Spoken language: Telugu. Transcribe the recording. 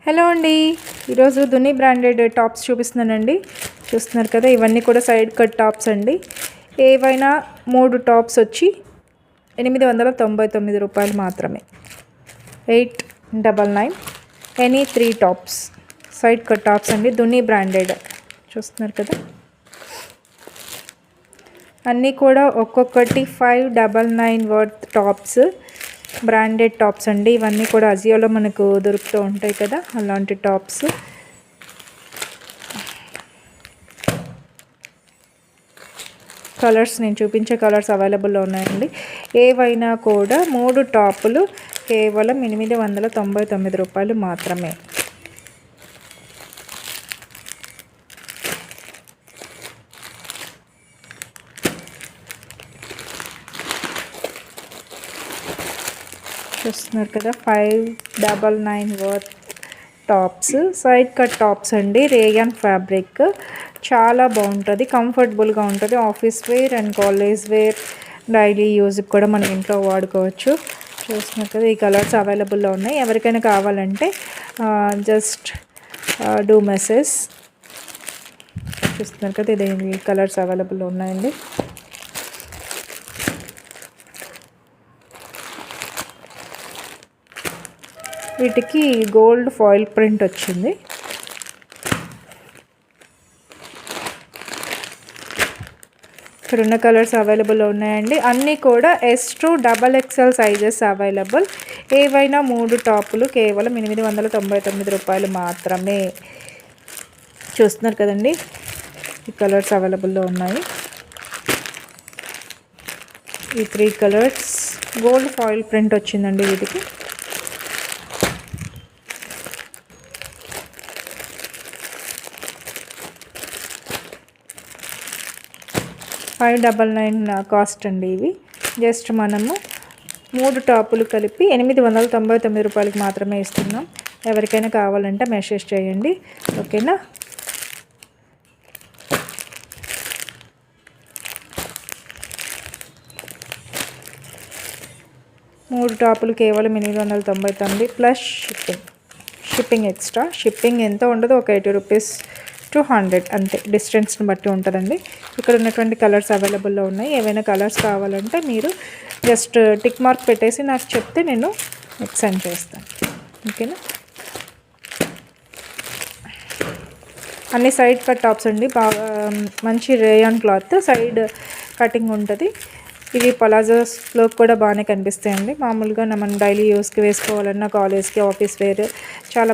హలో అండి, ఈరోజు దుని బ్రాండెడ్ టాప్స్ చూపిస్తున్నానండి. చూస్తున్నారు కదా, ఇవన్నీ కూడా సైడ్ కట్ టాప్స్ అండి. ఏవైనా 3 టాప్స్ వచ్చి 899 రూపాయలు మాత్రమే. 899 any 3 tops side cut tops అండి, దుని బ్రాండెడ్. చూస్తున్నారు కదా, అన్నీ కూడా ఒక్కొక్కటి 599 వర్త్ టాప్స్, బ్రాండెడ్ టాప్స్ అండి. ఇవన్నీ కూడా అజియోలో మనకు దొరుకుతూ ఉంటాయి కదా, అలాంటి టాప్స్. కలర్స్ నేను చూపించే కలర్స్ అవైలబుల్లో ఉన్నాయండి. ఏవైనా కూడా 3 టాపులు కేవలం 899 రూపాయలు మాత్రమే. చూస్తున్నారు కదా, 599 worth tops, side cut tops అండి. రేయాన్ ఫ్యాబ్రిక్ చాలా బాగుంటుంది, కంఫర్టబుల్గా ఉంటుంది. Office wear and college wear, daily యూజ్కి కూడా మనం ఇంట్లో వాడుకోవచ్చు. చూస్తున్నారు కదా, ఈ కలర్స్ అవైలబుల్లో ఉన్నాయి. ఎవరికైనా కావాలంటే జస్ట్ డూ మెసేజ్. చూస్తున్నారు కదా, ఇది కలర్స్ అవైలబుల్లో ఉన్నాయండి. వీటికి గోల్డ్ ఫాయిల్ ప్రింట్ వచ్చింది. ఇక్కడ ఉన్న కలర్స్ అవైలబుల్ ఉన్నాయండి. అన్నీ కూడా S to XXL sizes available. ఏవైనా 3 టాపులు కేవలం 899 రూపాయలు మాత్రమే. చూస్తున్నారు కదండి, ఈ కలర్స్ అవైలబుల్లో ఉన్నాయి. ఈ 3 కలర్స్ గోల్డ్ ఫాయిల్ ప్రింట్ వచ్చిందండి వీటికి. $599 కాస్ట్ అండి ఇవి. జస్ట్ మనము 3 టాపులు కలిపి 899 రూపాయలకి మాత్రమే ఇస్తున్నాం. ఎవరికైనా కావాలంటే మెసేజ్ చేయండి, ఓకేనా. మూడు టాపులు కేవలం 899 ప్లస్ షిప్పింగ్ ఎక్స్ట్రా. షిప్పింగ్ ఎంత ఉండదు, ఒక 80 రూపీస్ to 100 అంతే, డిస్టెన్స్ని బట్టి ఉంటుందండి. ఇక్కడ ఉన్నటువంటి కలర్స్ అవైలబుల్లో ఉన్నాయి. ఏవైనా కలర్స్ కావాలంటే మీరు జస్ట్ టిక్ మార్క్ పెట్టేసి నాకు చెప్తే నేను సెండ్ చేస్తాను, ఓకేనా. అన్ని సైడ్ కట్ టాప్స్ అండి, బాగా మంచి రేయాన్ క్లాత్, సైడ్ కటింగ్ ఉంటుంది. ఇవి పలాజోస్లో కూడా బాగానే కనిపిస్తాయండి. మామూలుగా మనం డైలీ యూస్కి వేసుకోవాలన్నా, కాలేజ్కి, ఆఫీస్ వేర్ చాలా